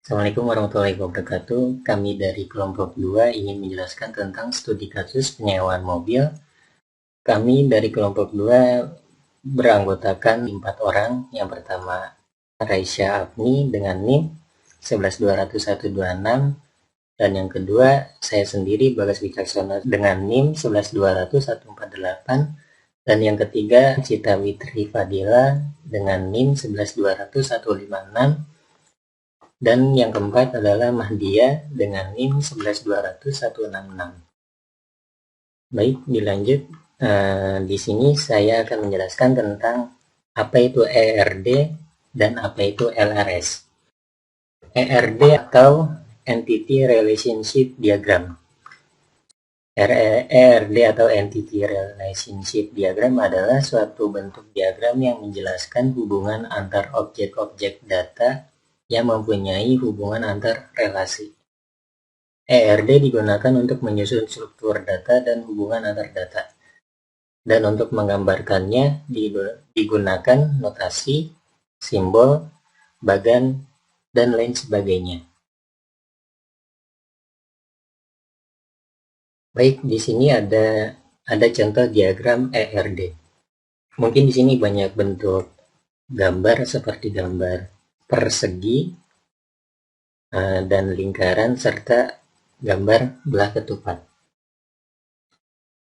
Assalamualaikum warahmatullahi wabarakatuh. Kami dari kelompok 2 ingin menjelaskan tentang studi kasus penyewaan mobil. Kami dari kelompok 2 beranggotakan 4 orang. Yang pertama, Raisya Afni dengan NIM 11.200.126, dan yang kedua, saya sendiri Bagas Wicaksono dengan NIM 11.200.148, dan yang ketiga, Cita Witri Fadila dengan NIM 11.200.156, dan yang keempat adalah Mahdia dengan NIM 11.200.166. Baik, dilanjut. Di sini saya akan menjelaskan tentang apa itu ERD dan apa itu LRS. ERD atau Entity Relationship Diagram. ERD atau Entity Relationship Diagram adalah suatu bentuk diagram yang menjelaskan hubungan antar objek-objek data yang mempunyai hubungan antar relasi. ERD digunakan untuk menyusun struktur data dan hubungan antar data. Dan untuk menggambarkannya digunakan notasi, simbol, bagan, dan lain sebagainya. Baik, di sini ada contoh diagram ERD. Mungkin di sini banyak bentuk gambar seperti gambar persegi dan lingkaran serta gambar belah ketupat.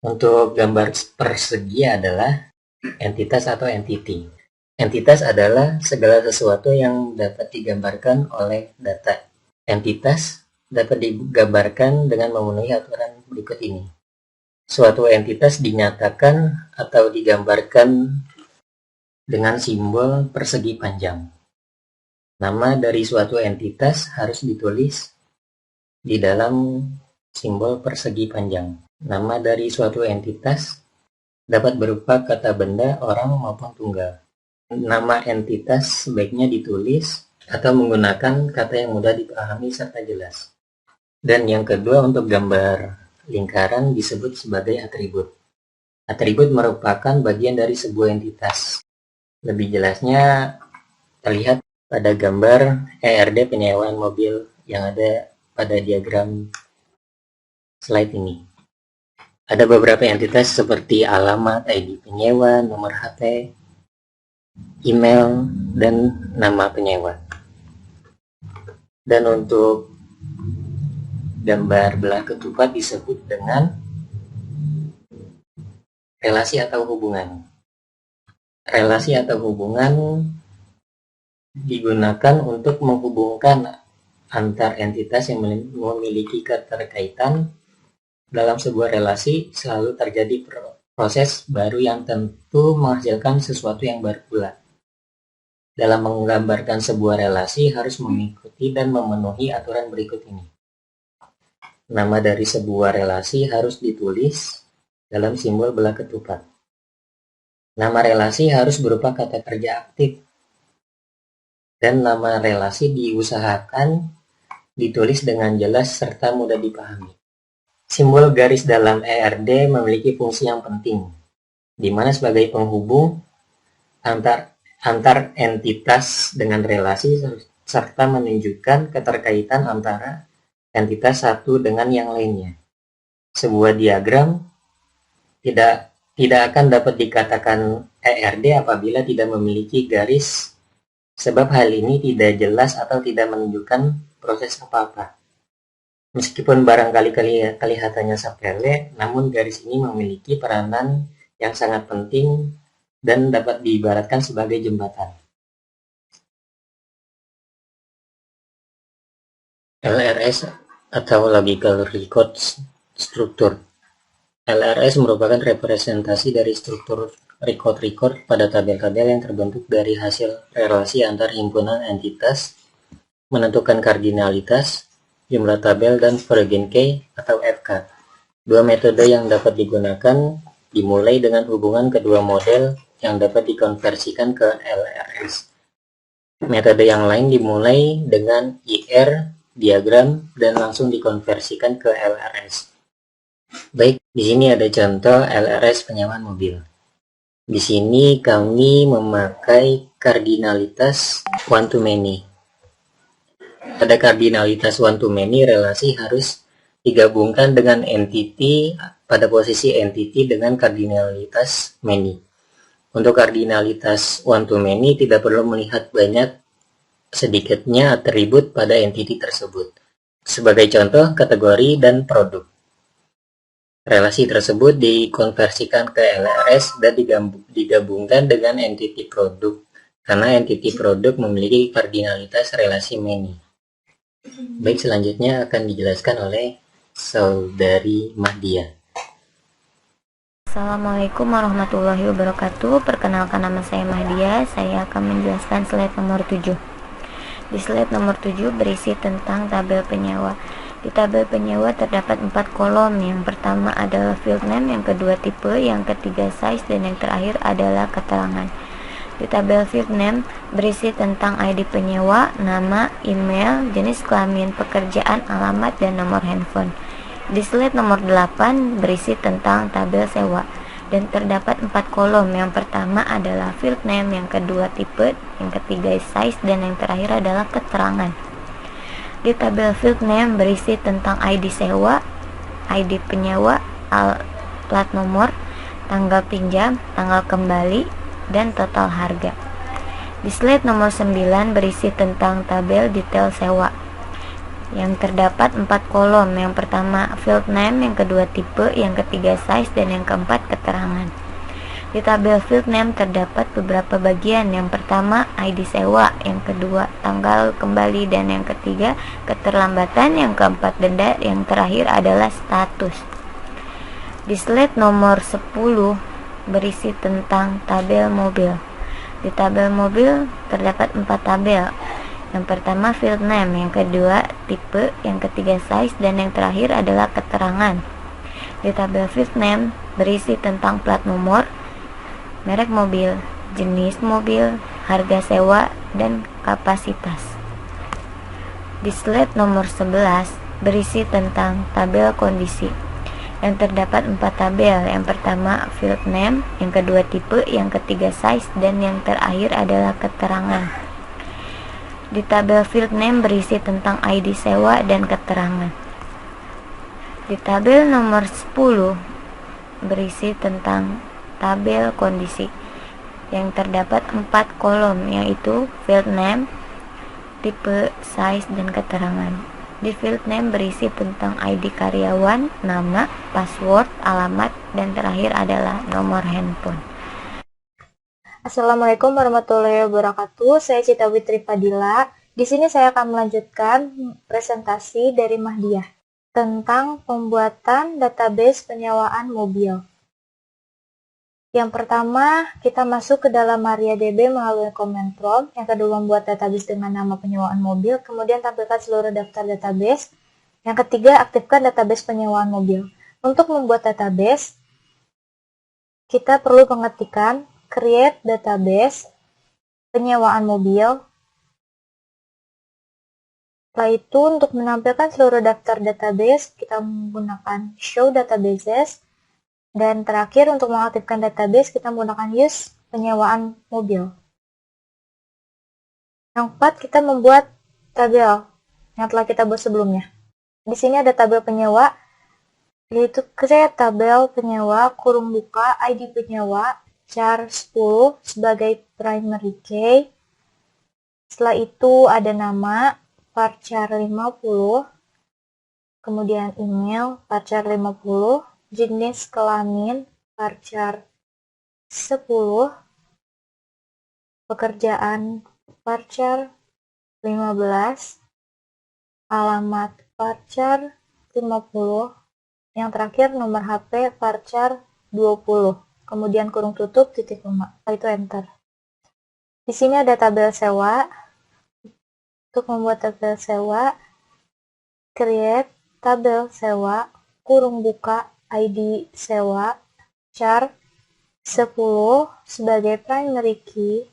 Untuk gambar persegi adalah entitas atau entity. Entitas adalah segala sesuatu yang dapat digambarkan oleh data. Entitas dapat digambarkan dengan memenuhi aturan berikut ini. Suatu entitas dinyatakan atau digambarkan dengan simbol persegi panjang. Nama dari suatu entitas harus ditulis di dalam simbol persegi panjang. Nama dari suatu entitas dapat berupa kata benda, orang, maupun tunggal. Nama entitas sebaiknya ditulis atau menggunakan kata yang mudah dipahami serta jelas. Dan yang kedua, untuk gambar lingkaran disebut sebagai atribut. Atribut merupakan bagian dari sebuah entitas. Lebih jelasnya terlihat pada gambar ERD penyewaan mobil yang ada pada diagram slide ini. Ada beberapa entitas seperti alamat, ID penyewa, nomor HP, email, dan nama penyewa. Dan untuk gambar belah ketupat disebut dengan relasi atau hubungan. Relasi atau hubungan digunakan untuk menghubungkan antar entitas yang memiliki keterkaitan. Dalam sebuah relasi selalu terjadi proses baru yang tentu menghasilkan sesuatu yang baru pula. Dalam menggambarkan sebuah relasi harus mengikuti dan memenuhi aturan berikut ini. Nama dari sebuah relasi harus ditulis dalam simbol belah ketupat. Nama relasi harus berupa kata kerja aktif. Dan nama relasi diusahakan ditulis dengan jelas serta mudah dipahami. Simbol garis dalam ERD memiliki fungsi yang penting, di mana sebagai penghubung antar entitas dengan relasi serta menunjukkan keterkaitan antara entitas satu dengan yang lainnya. Sebuah diagram tidak akan dapat dikatakan ERD apabila tidak memiliki garis, sebab hal ini tidak jelas atau tidak menunjukkan proses apa-apa. Meskipun barangkali kelihatannya sepele, namun garis ini memiliki peranan yang sangat penting dan dapat diibaratkan sebagai jembatan. LRS atau Logical Record Structure. LRS merupakan representasi dari struktur record pada tabel-tabel yang terbentuk dari hasil relasi antar himpunan entitas, menentukan kardinalitas, jumlah tabel, dan Vergen key atau FK. Dua metode yang dapat digunakan dimulai dengan hubungan kedua model yang dapat dikonversikan ke LRS. Metode yang lain dimulai dengan IR, diagram, dan langsung dikonversikan ke LRS. Baik, di sini ada contoh LRS penyewaan mobil. Di sini kami memakai kardinalitas one to many. Pada kardinalitas one to many, relasi harus digabungkan dengan entity pada posisi entity dengan kardinalitas many. Untuk kardinalitas one to many tidak perlu melihat banyak sedikitnya atribut pada entity tersebut. Sebagai contoh, kategori dan produk. Relasi tersebut dikonversikan ke LRS dan digabungkan dengan entity produk, karena entity produk memiliki kardinalitas relasi many. Baik, selanjutnya akan dijelaskan oleh Saudari Mahdia. Assalamualaikum warahmatullahi wabarakatuh. Perkenalkan, nama saya Mahdia. Saya akan menjelaskan slide nomor 7. Di slide nomor 7 berisi tentang tabel penyewa. Di tabel penyewa terdapat 4 kolom. Yang pertama adalah field name, yang kedua tipe, yang ketiga size, dan yang terakhir adalah keterangan. Di tabel field name berisi tentang ID penyewa, nama, email, jenis kelamin, pekerjaan, alamat, dan nomor handphone. Di slide nomor 8 berisi tentang tabel sewa dan terdapat 4 kolom. Yang pertama adalah field name, yang kedua tipe, yang ketiga size, dan yang terakhir adalah keterangan. Di tabel field name berisi tentang ID sewa, ID penyewa, plat nomor, tanggal pinjam, tanggal kembali, dan total harga. Di slide nomor 9 berisi tentang tabel detail sewa yang terdapat 4 kolom. Yang pertama field name, yang kedua tipe, yang ketiga size, dan yang keempat keterangan. Di tabel field name terdapat beberapa bagian. Yang pertama ID sewa, yang kedua tanggal kembali, dan yang ketiga keterlambatan, yang keempat denda, yang terakhir adalah status. Di slide nomor 10 berisi tentang tabel mobil. Di tabel mobil terdapat 4 tabel. Yang pertama field name, yang kedua tipe, yang ketiga size, dan yang terakhir adalah keterangan. Di tabel field name berisi tentang plat nomor, merek mobil, jenis mobil, harga sewa, dan kapasitas. Di slide nomor 11 berisi tentang tabel kondisi yang terdapat 4 tabel. Yang pertama field name, yang kedua tipe, yang ketiga size, dan yang terakhir adalah keterangan. Di tabel field name berisi tentang ID sewa dan keterangan. Di tabel nomor 10 berisi tentang tabel kondisi yang terdapat 4 kolom, yaitu field name, tipe, size, dan keterangan. Di field name berisi tentang ID karyawan, nama, password, alamat, dan terakhir adalah nomor handphone. Assalamualaikum warahmatullahi wabarakatuh. Saya Cita Witri Fadila. Di sini saya akan melanjutkan presentasi dari Mahdiah tentang pembuatan database penyewaan mobil. Yang pertama, kita masuk ke dalam MariaDB melalui command prompt. Yang kedua, membuat database dengan nama penyewaan mobil. Kemudian, tampilkan seluruh daftar database. Yang ketiga, aktifkan database penyewaan mobil. Untuk membuat database, kita perlu mengetikkan create database penyewaan mobil. Setelah itu, untuk menampilkan seluruh daftar database, kita menggunakan show databases. Dan terakhir, untuk mengaktifkan database, kita menggunakan use penyewaan mobil. Yang keempat, kita membuat tabel yang telah kita buat sebelumnya. Di sini ada tabel penyewa, yaitu create tabel penyewa, kurung buka, ID penyewa, char 10 sebagai primary key. Setelah itu ada nama, varchar 50, kemudian email, varchar 50, jenis kelamin, varchar 10, pekerjaan, varchar 15, alamat, varchar 50, yang terakhir nomor HP, varchar 20, kemudian kurung tutup, titik koma, setelah itu enter. Di sini ada tabel sewa. Untuk membuat tabel sewa, create tabel sewa, kurung buka, ID sewa, char 10 sebagai primary key.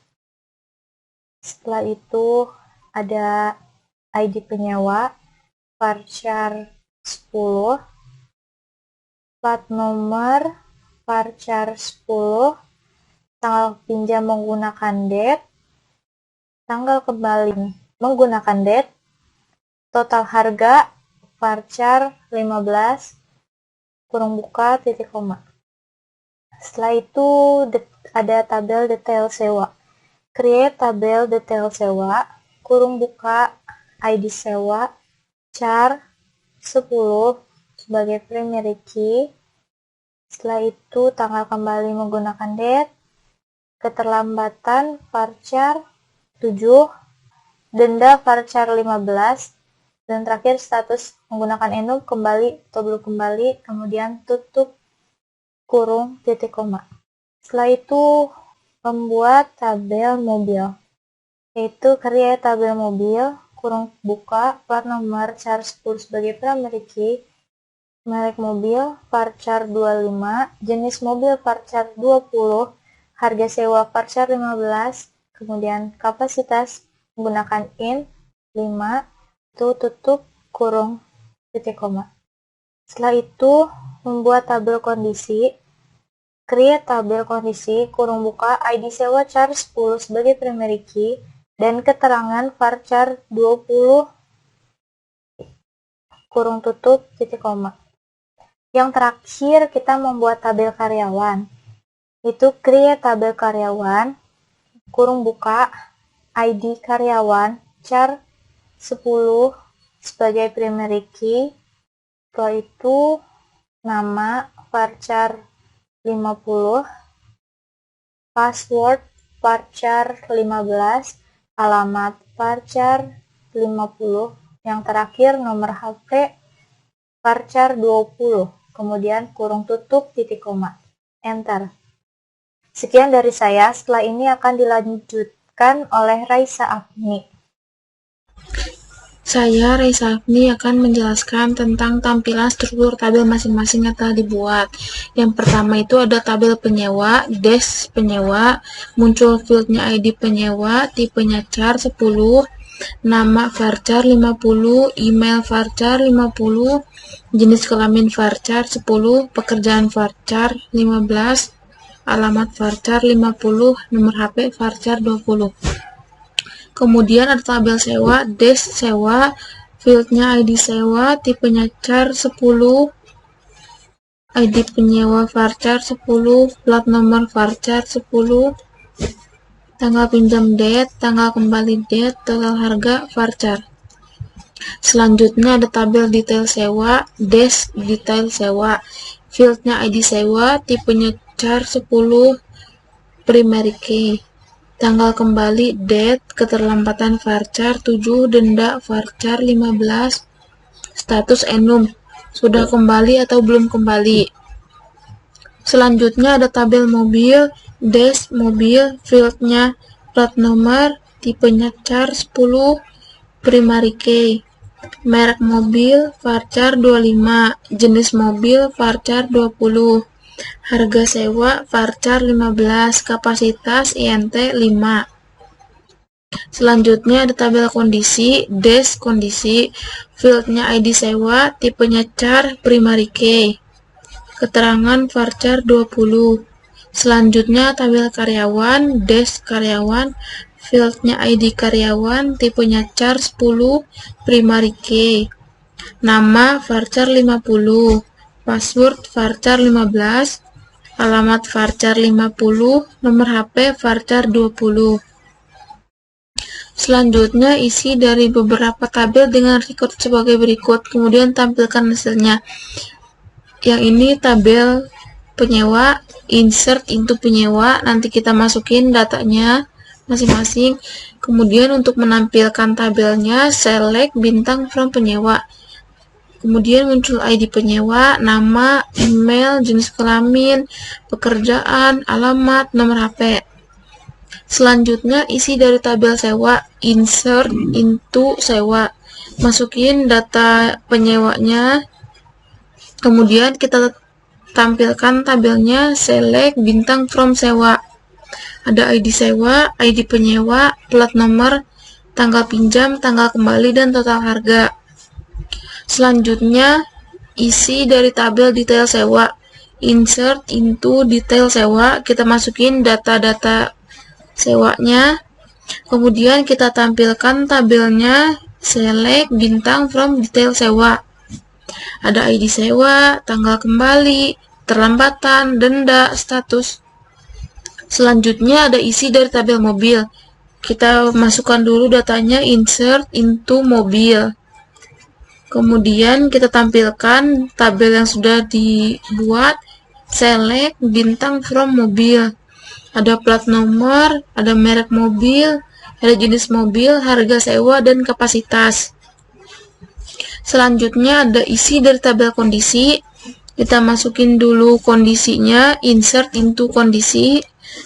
Setelah itu ada ID penyewa, varchar 10, plat nomor, varchar 10, tanggal pinjam menggunakan date, tanggal kembali menggunakan date, total harga, varchar 15, kurung buka, titik koma. Setelah itu ada tabel detail sewa. Create tabel detail sewa, kurung buka, ID sewa, char 10 sebagai primary key. Setelah itu tanggal kembali menggunakan date, keterlambatan varchar 7, denda varchar 15, dan terakhir status menggunakan enum kembali atau belum kembali, kemudian tutup kurung titik koma. Setelah itu membuat tabel mobil, yaitu create tabel mobil, kurung buka, plat nomor char 10 sebagai primary key, merek mobil varchar 25, jenis mobil varchar 20, harga sewa varchar 15, kemudian kapasitas menggunakan int 5, itu tutup kurung titik koma. Setelah itu membuat tabel kondisi, create tabel kondisi, kurung buka, ID sewa char 10 sebagai primary key, dan keterangan varchar 20, kurung tutup titik koma. Yang terakhir kita membuat tabel karyawan, itu create tabel karyawan, kurung buka, ID karyawan, char 10 sebagai primary key, setelah itu nama varchar 50, password varchar 15, alamat varchar 50, yang terakhir nomor HP varchar 20, kemudian kurung tutup titik koma. Enter. Sekian dari saya, setelah ini akan dilanjutkan oleh Raisa Afni. Saya, Raisa Afni, akan menjelaskan tentang tampilan struktur tabel masing-masing yang telah dibuat. Yang pertama itu ada tabel penyewa, desk penyewa, muncul fieldnya ID penyewa, tipenya char 10, nama varchar 50, email varchar 50, jenis kelamin varchar 10, pekerjaan varchar 15, alamat varchar 50, nomor HP varchar 20. Kemudian ada tabel sewa, desk sewa, fieldnya ID sewa, tipenya char 10, ID penyewa varchar 10, plat nomor varchar 10, tanggal pinjam date, tanggal kembali date, total harga varchar. Selanjutnya ada tabel detail sewa, desk detail sewa, fieldnya ID sewa, tipenya char 10, primary key, tanggal kembali date, keterlambatan varchar 7, denda varchar 15, status enum, sudah kembali atau belum kembali. Selanjutnya ada tabel mobil, desk mobil, fieldnya plat nomor, tipenya char 10, primary key, merek mobil varchar 25, jenis mobil varchar 20, harga sewa varchar 15, kapasitas INT 5. Selanjutnya ada tabel kondisi, desk kondisi, fieldnya ID sewa, tipenya char, primary key, keterangan varchar 20. Selanjutnya tabel karyawan, desk karyawan, fieldnya ID karyawan, tipenya char 10, primary key, nama varchar 50, password varchar 15, alamat varchar 50, nomor HP varchar 20. Selanjutnya isi dari beberapa tabel dengan record sebagai berikut, kemudian tampilkan hasilnya. Yang ini tabel penyewa, insert into penyewa, nanti kita masukin datanya masing-masing. Kemudian untuk menampilkan tabelnya, select bintang from penyewa. Kemudian muncul ID penyewa, nama, email, jenis kelamin, pekerjaan, alamat, nomor HP. Selanjutnya isi dari tabel sewa, insert into sewa. Masukin data penyewanya. Kemudian kita tampilkan tabelnya, select bintang from sewa. Ada ID sewa, ID penyewa, plat nomor, tanggal pinjam, tanggal kembali, dan total harga. Selanjutnya isi dari tabel detail sewa, insert into detail sewa. Kita masukin data-data sewanya. Kemudian kita tampilkan tabelnya, select bintang from detail sewa. Ada ID sewa, tanggal kembali, terlambatan, denda, status. Selanjutnya ada isi dari tabel mobil. Kita masukkan dulu datanya, insert into mobil. Kemudian kita tampilkan tabel yang sudah dibuat, select bintang from mobil. Ada plat nomor, ada merek mobil, ada jenis mobil, harga sewa, dan kapasitas. Selanjutnya ada isi dari tabel kondisi. Kita masukin dulu kondisinya, insert into kondisi.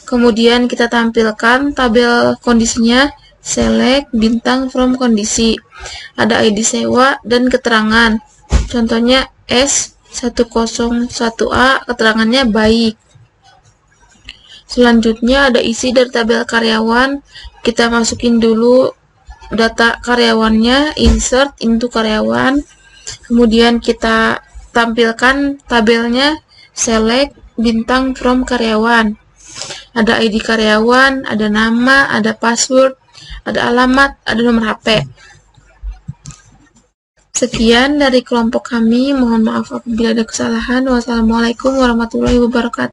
Kemudian kita tampilkan tabel kondisinya, select bintang from kondisi. Ada ID sewa dan keterangan. Contohnya S101A, keterangannya baik. Selanjutnya ada isi dari tabel karyawan. Kita masukin dulu data karyawannya, insert into karyawan. Kemudian kita tampilkan tabelnya, select bintang from karyawan. Ada ID karyawan, ada nama, ada password, ada alamat, ada nomor HP. Sekian dari kelompok kami. Mohon maaf apabila ada kesalahan. Wassalamualaikum warahmatullahi wabarakatuh.